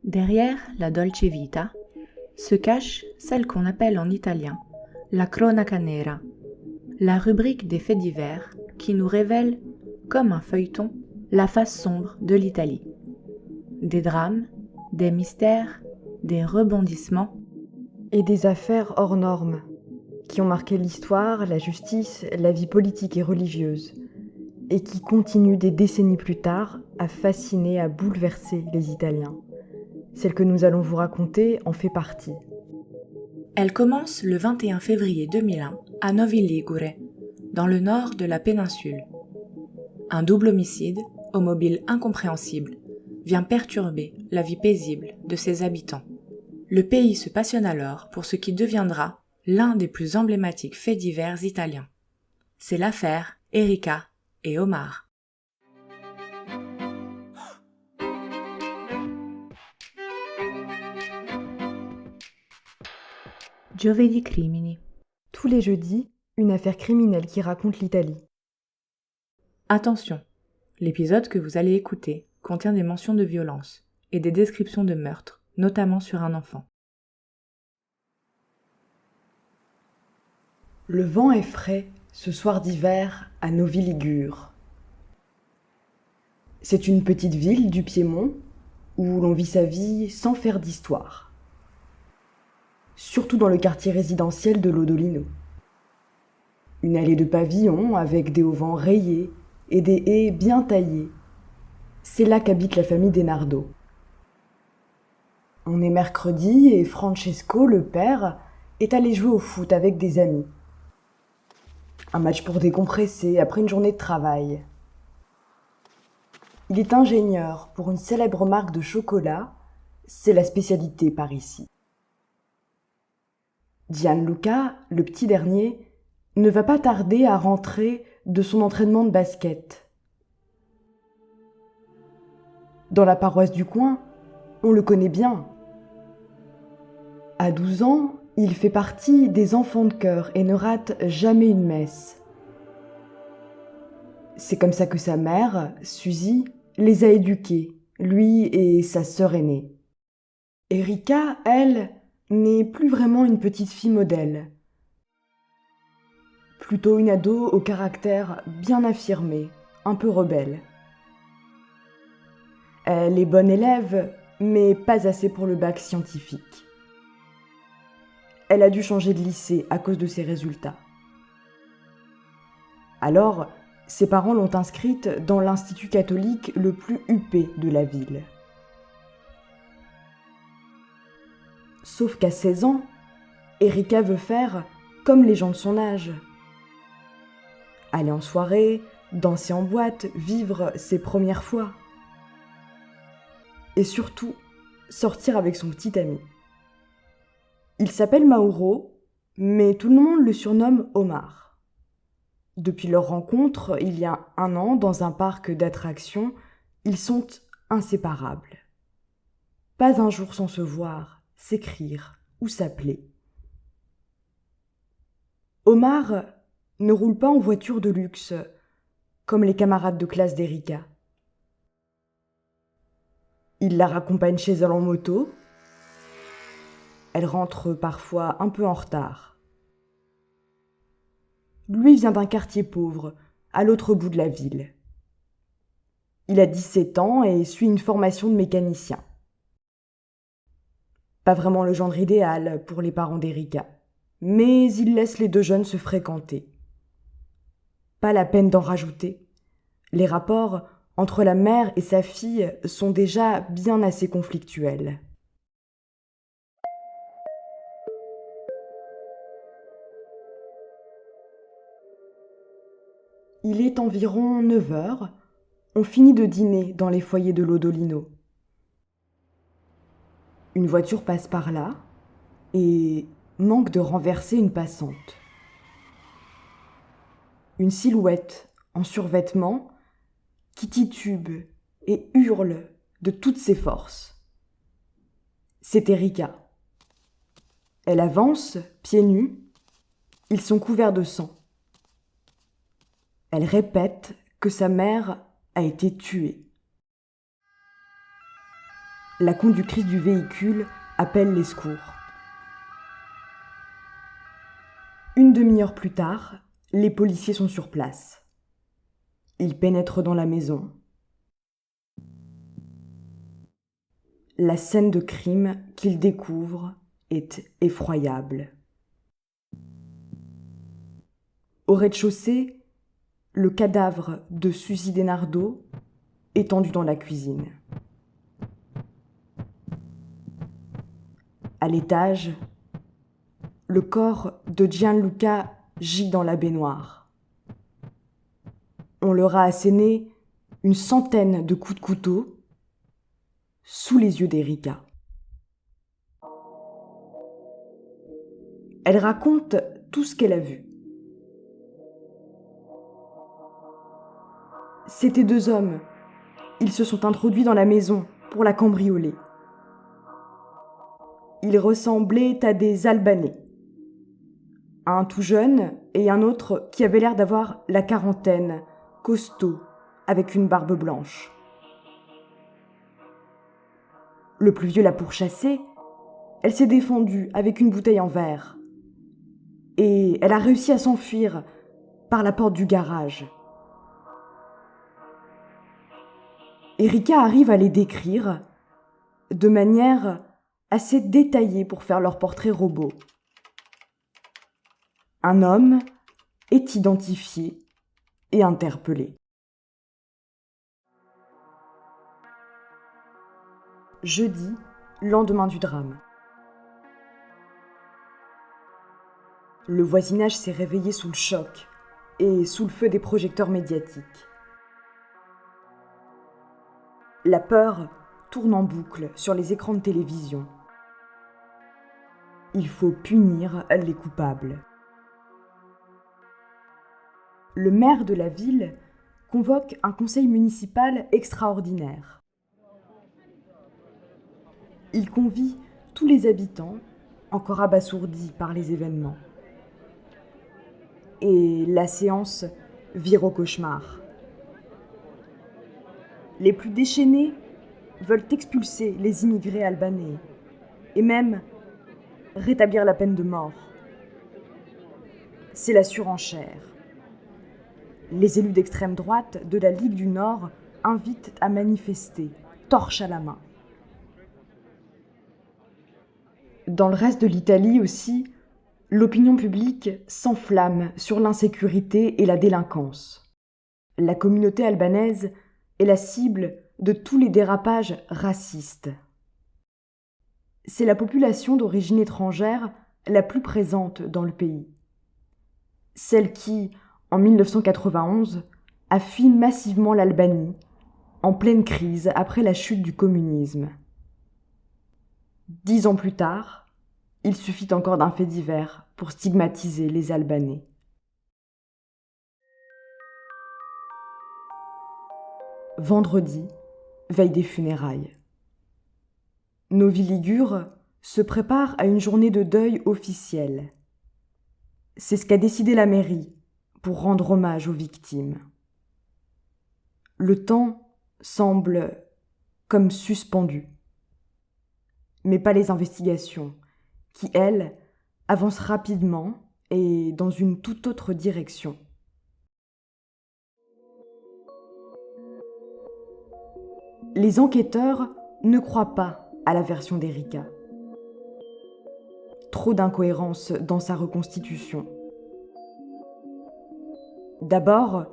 Derrière la Dolce Vita se cache celle qu'on appelle en italien la cronaca nera, la rubrique des faits divers qui nous révèle, comme un feuilleton, la face sombre de l'Italie. Des drames, des mystères, des rebondissements et des affaires hors normes qui ont marqué l'histoire, la justice, la vie politique et religieuse, et qui continuent des décennies plus tard à fasciner, à bouleverser les Italiens. Celle que nous allons vous raconter en fait partie. Elle commence le 21 février 2001 à Novi Ligure, dans le nord de la péninsule. Un double homicide, au mobile incompréhensible, vient perturber la vie paisible de ses habitants. Le pays se passionne alors pour ce qui deviendra l'un des plus emblématiques faits divers italiens. C'est l'affaire Erika et Omar. Giovedì crimini. Tous les jeudis, une affaire criminelle qui raconte l'Italie. Attention, l'épisode que vous allez écouter contient des mentions de violence et des descriptions de meurtres, notamment sur un enfant. Le vent est frais ce soir d'hiver à Novi Ligure. C'est une petite ville du Piémont où l'on vit sa vie sans faire d'histoire. Surtout dans le quartier résidentiel de Lodolino. Une allée de pavillons avec des auvents rayés et des haies bien taillées. C'est là qu'habite la famille Denardo. On est mercredi et Francesco, le père, est allé jouer au foot avec des amis. Un match pour décompresser après une journée de travail. Il est ingénieur pour une célèbre marque de chocolat, c'est la spécialité par ici. Gianluca, le petit dernier, ne va pas tarder à rentrer de son entraînement de basket. Dans la paroisse du coin, on le connaît bien. À 12 ans, il fait partie des enfants de chœur et ne rate jamais une messe. C'est comme ça que sa mère, Suzy, les a éduqués, lui et sa sœur aînée. Erika, elle, n'est plus vraiment une petite fille modèle. Plutôt une ado au caractère bien affirmé, un peu rebelle. Elle est bonne élève, mais pas assez pour le bac scientifique. Elle a dû changer de lycée à cause de ses résultats. Alors, ses parents l'ont inscrite dans l'institut catholique le plus huppé de la ville. Sauf qu'à 16 ans, Erika veut faire comme les gens de son âge. Aller en soirée, danser en boîte, vivre ses premières fois. Et surtout, sortir avec son petit ami. Il s'appelle Mauro, mais tout le monde le surnomme Omar. Depuis leur rencontre, il y a 1 an, dans un parc d'attractions, ils sont inséparables. Pas un jour sans se voir, s'écrire ou s'appeler. Omar ne roule pas en voiture de luxe, comme les camarades de classe d'Erika. Il la raccompagne chez elle en moto. Elle rentre parfois un peu en retard. Lui vient d'un quartier pauvre, à l'autre bout de la ville. Il a 17 ans et suit une formation de mécanicien. Pas vraiment le genre idéal pour les parents d'Erika, mais il laisse les 2 jeunes se fréquenter. Pas la peine d'en rajouter. Les rapports entre la mère et sa fille sont déjà bien assez conflictuels. Il est environ 9 heures. On finit de dîner dans les foyers de Lodolino. Une voiture passe par là et manque de renverser une passante. Une silhouette en survêtement qui titube et hurle de toutes ses forces. C'est Erika. Elle avance, pieds nus. Ils sont couverts de sang. Elle répète que sa mère a été tuée. La conductrice du véhicule appelle les secours. Une demi-heure plus tard, les policiers sont sur place. Ils pénètrent dans la maison. La scène de crime qu'ils découvrent est effroyable. Au rez-de-chaussée, le cadavre de Suzy DeNardo étendu dans la cuisine. À l'étage, le corps de Gianluca gît dans la baignoire. On leur a asséné une centaine de coups de couteau sous les yeux d'Erika. Elle raconte tout ce qu'elle a vu. C'étaient deux hommes. Ils se sont introduits dans la maison pour la cambrioler. Ils ressemblaient à des Albanais. Un tout jeune et un autre qui avait l'air d'avoir la quarantaine, costaud, avec une barbe blanche. Le plus vieux l'a pourchassée. Elle s'est défendue avec une bouteille en verre. Et elle a réussi à s'enfuir par la porte du garage. Erika arrive à les décrire de manière assez détaillée pour faire leur portrait robot. Un homme est identifié et interpellé. Jeudi, lendemain du drame. Le voisinage s'est réveillé sous le choc et sous le feu des projecteurs médiatiques. La peur tourne en boucle sur les écrans de télévision. Il faut punir les coupables. Le maire de la ville convoque un conseil municipal extraordinaire. Il convie tous les habitants, encore abasourdis par les événements. Et la séance vire au cauchemar. Les plus déchaînés veulent expulser les immigrés albanais et même rétablir la peine de mort. C'est la surenchère. Les élus d'extrême droite de la Ligue du Nord invitent à manifester, torche à la main. Dans le reste de l'Italie aussi, l'opinion publique s'enflamme sur l'insécurité et la délinquance. La communauté albanaise est la cible de tous les dérapages racistes. C'est la population d'origine étrangère la plus présente dans le pays. Celle qui, en 1991, a fui massivement l'Albanie, en pleine crise après la chute du communisme. 10 ans plus tard, il suffit encore d'un fait divers pour stigmatiser les Albanais. Vendredi, veille des funérailles. Novi Ligure se prépare à une journée de deuil officielle. C'est ce qu'a décidé la mairie pour rendre hommage aux victimes. Le temps semble comme suspendu. Mais pas les investigations, qui, elles, avancent rapidement et dans une toute autre direction. Les enquêteurs ne croient pas à la version d'Erika. Trop d'incohérences dans sa reconstitution. D'abord,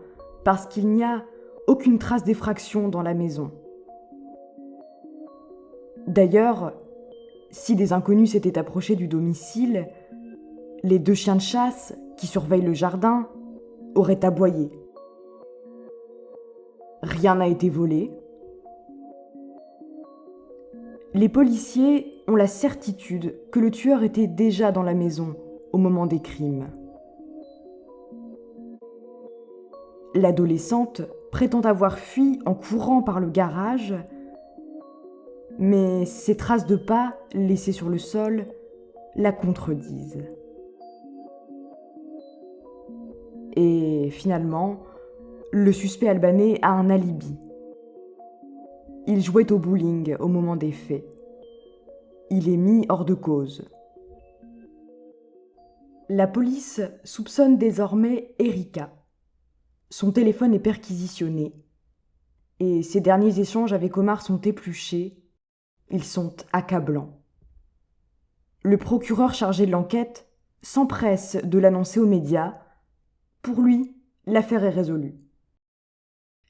parce qu'il n'y a aucune trace d'effraction dans la maison. D'ailleurs, si des inconnus s'étaient approchés du domicile, les 2 chiens de chasse qui surveillent le jardin auraient aboyé. Rien n'a été volé. Les policiers ont la certitude que le tueur était déjà dans la maison au moment des crimes. L'adolescente prétend avoir fui en courant par le garage, mais ses traces de pas laissées sur le sol la contredisent. Et finalement, le suspect albanais a un alibi. Il jouait au bowling au moment des faits. Il est mis hors de cause. La police soupçonne désormais Erika. Son téléphone est perquisitionné. Et ses derniers échanges avec Omar sont épluchés. Ils sont accablants. Le procureur chargé de l'enquête s'empresse de l'annoncer aux médias. Pour lui, l'affaire est résolue.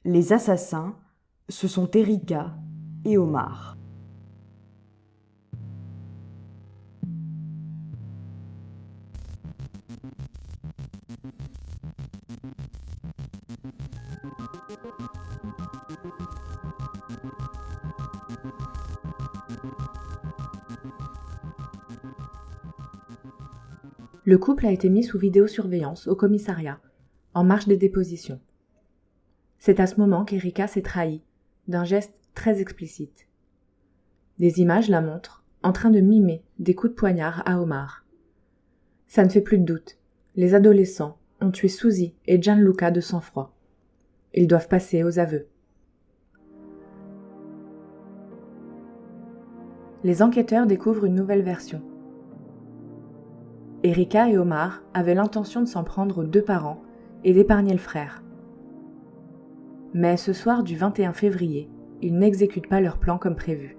Les assassins, ce sont Erika et Omar. Le couple a été mis sous vidéosurveillance au commissariat, en marge des dépositions. C'est à ce moment qu'Erika s'est trahie, d'un geste très explicite. Des images la montrent, en train de mimer des coups de poignard à Omar. Ça ne fait plus de doute, les adolescents ont tué Suzy et Gianluca de sang-froid. Ils doivent passer aux aveux. Les enquêteurs découvrent une nouvelle version. Erika et Omar avaient l'intention de s'en prendre aux deux parents et d'épargner le frère. Mais ce soir du 21 février, ils n'exécutent pas leur plan comme prévu.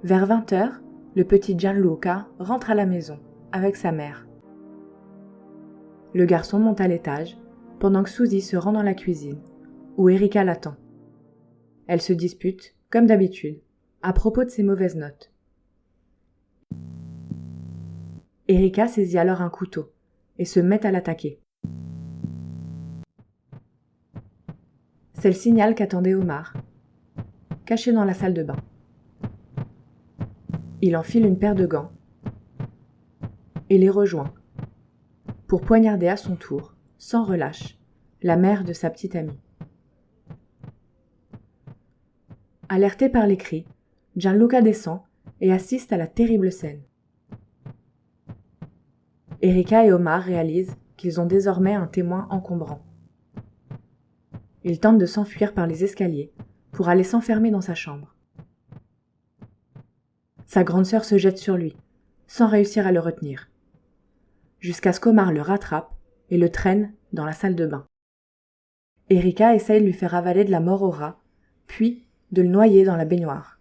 Vers 20h, le petit Gianluca rentre à la maison avec sa mère. Le garçon monte à l'étage, pendant que Suzy se rend dans la cuisine, où Erika l'attend. Elle se dispute, comme d'habitude, à propos de ses mauvaises notes. Erika saisit alors un couteau et se met à l'attaquer. C'est le signal qu'attendait Omar, caché dans la salle de bain. Il enfile une paire de gants et les rejoint pour poignarder à son tour, sans relâche, la mère de sa petite amie. Alerté par les cris, Gianluca descend et assiste à la terrible scène. Erika et Omar réalisent qu'ils ont désormais un témoin encombrant. Ils tentent de s'enfuir par les escaliers pour aller s'enfermer dans sa chambre. Sa grande sœur se jette sur lui, sans réussir à le retenir, jusqu'à ce qu'Omar le rattrape et le traîne dans la salle de bain. Erika essaye de lui faire avaler de la mort au rat, puis de le noyer dans la baignoire.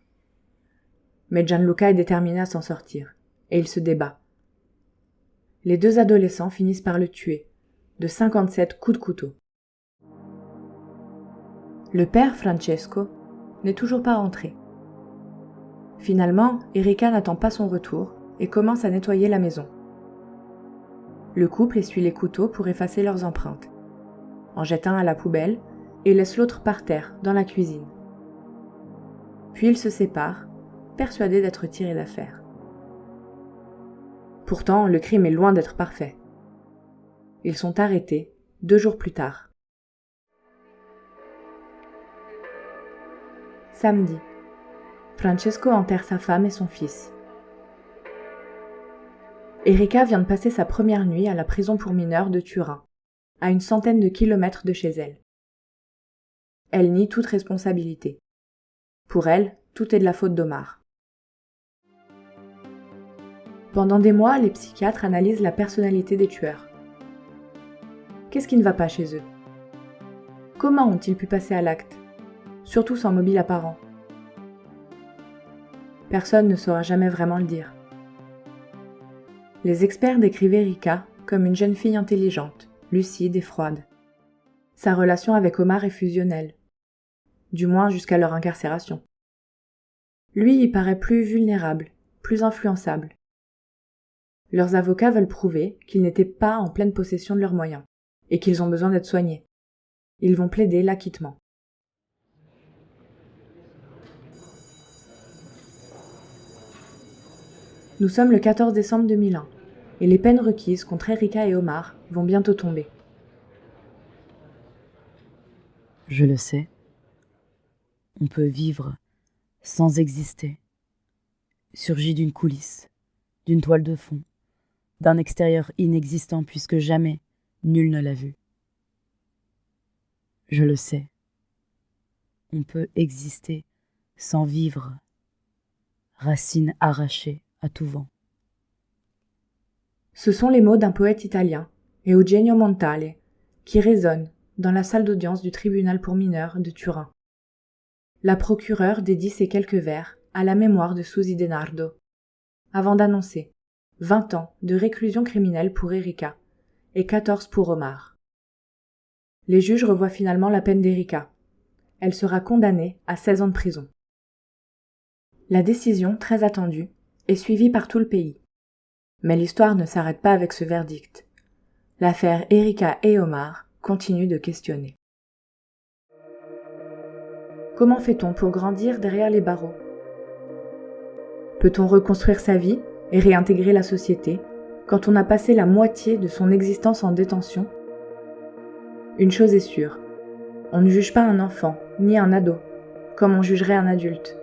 Mais Gianluca est déterminé à s'en sortir, et il se débat. Les deux adolescents finissent par le tuer, de 57 coups de couteau. Le père Francesco n'est toujours pas rentré. Finalement, Erika n'attend pas son retour et commence à nettoyer la maison. Le couple essuie les couteaux pour effacer leurs empreintes, en jette un à la poubelle et laisse l'autre par terre dans la cuisine. Puis ils se séparent, persuadés d'être tirés d'affaire. Pourtant, le crime est loin d'être parfait. Ils sont arrêtés 2 jours plus tard. Samedi, Francesco enterre sa femme et son fils. Erika vient de passer sa première nuit à la prison pour mineurs de Turin, à une centaine de kilomètres de chez elle. Elle nie toute responsabilité. Pour elle, tout est de la faute d'Omar. Pendant des mois, les psychiatres analysent la personnalité des tueurs. Qu'est-ce qui ne va pas chez eux? Comment ont-ils pu passer à l'acte, surtout sans mobile apparent? Personne ne saura jamais vraiment le dire. Les experts décrivent Erika comme une jeune fille intelligente, lucide et froide. Sa relation avec Omar est fusionnelle, du moins jusqu'à leur incarcération. Lui y paraît plus vulnérable, plus influençable. Leurs avocats veulent prouver qu'ils n'étaient pas en pleine possession de leurs moyens et qu'ils ont besoin d'être soignés. Ils vont plaider l'acquittement. Nous sommes le 14 décembre 2001 et les peines requises contre Erika et Omar vont bientôt tomber. Je le sais. On peut vivre sans exister, surgi d'une coulisse, d'une toile de fond, d'un extérieur inexistant puisque jamais nul ne l'a vu. Je le sais. on peut exister sans vivre, racines arrachées à tout vent. Ce sont les mots d'un poète italien, Eugenio Montale, qui résonnent dans la salle d'audience du tribunal pour mineurs de Turin. La procureure dédie ces quelques vers à la mémoire de Susi Denardo, avant d'annoncer 20 ans de réclusion criminelle pour Erika et 14 pour Omar. Les juges revoient finalement la peine d'Erika. Elle sera condamnée à 16 ans de prison. La décision, très attendue, est suivie par tout le pays. Mais l'histoire ne s'arrête pas avec ce verdict. L'affaire Erika et Omar continue de questionner. Comment fait-on pour grandir derrière les barreaux? Peut-on reconstruire sa vie et réintégrer la société quand on a passé la moitié de son existence en détention? Une chose est sûre, on ne juge pas un enfant, ni un ado, comme on jugerait un adulte.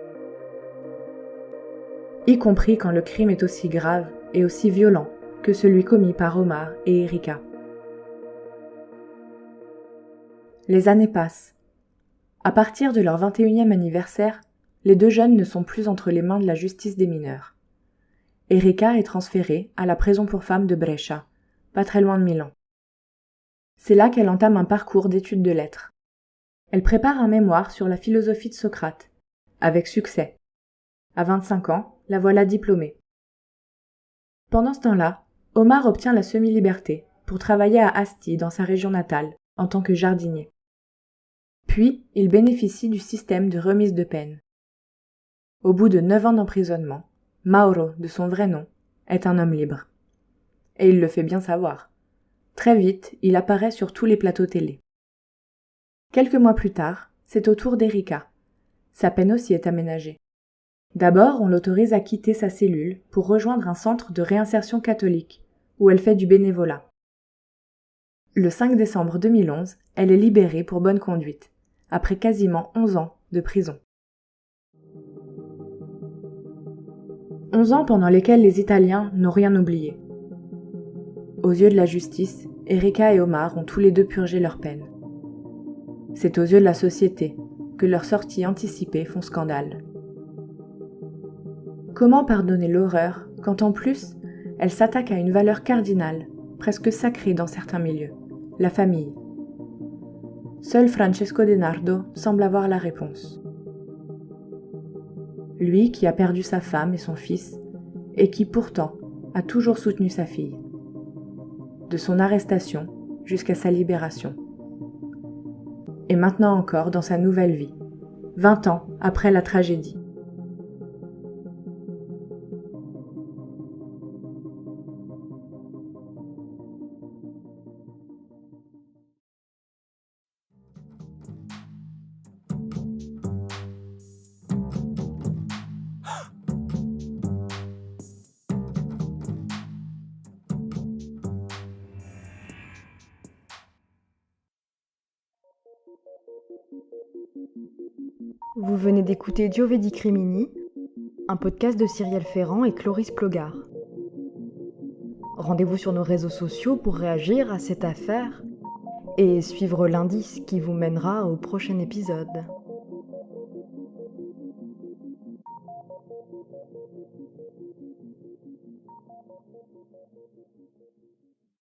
Y compris quand le crime est aussi grave et aussi violent que celui commis par Omar et Erika. Les années passent. À partir de leur 21e anniversaire, les deux jeunes ne sont plus entre les mains de la justice des mineurs. Erika est transférée à la prison pour femmes de Brescia, pas très loin de Milan. C'est là qu'elle entame un parcours d'études de lettres. Elle prépare un mémoire sur la philosophie de Socrate, avec succès. À 25 ans, la voilà diplômée. Pendant ce temps-là, Omar obtient la semi-liberté pour travailler à Asti dans sa région natale, en tant que jardinier. Puis, il bénéficie du système de remise de peine. Au bout de 9 ans d'emprisonnement, Mauro, de son vrai nom, est un homme libre. Et il le fait bien savoir. Très vite, il apparaît sur tous les plateaux télé. Quelques mois plus tard, c'est au tour d'Erika. Sa peine aussi est aménagée. D'abord, on l'autorise à quitter sa cellule pour rejoindre un centre de réinsertion catholique, où elle fait du bénévolat. Le 5 décembre 2011, elle est libérée pour bonne conduite, après quasiment 11 ans de prison. 11 ans pendant lesquels les Italiens n'ont rien oublié. Aux yeux de la justice, Erika et Omar ont tous les deux purgé leur peine. C'est aux yeux de la société que leurs sorties anticipées font scandale. Comment pardonner l'horreur quand en plus, elle s'attaque à une valeur cardinale, presque sacrée dans certains milieux, la famille? Seul Francesco Denardo semble avoir la réponse. Lui qui a perdu sa femme et son fils, et qui pourtant a toujours soutenu sa fille. De son arrestation jusqu'à sa libération. Et maintenant encore dans sa nouvelle vie, 20 ans après la tragédie. Vous venez d'écouter Diovedi Crimini, un podcast de Cyrielle Ferrand et Cloris Plogard. Rendez-vous sur nos réseaux sociaux pour réagir à cette affaire et suivre l'indice qui vous mènera au prochain épisode.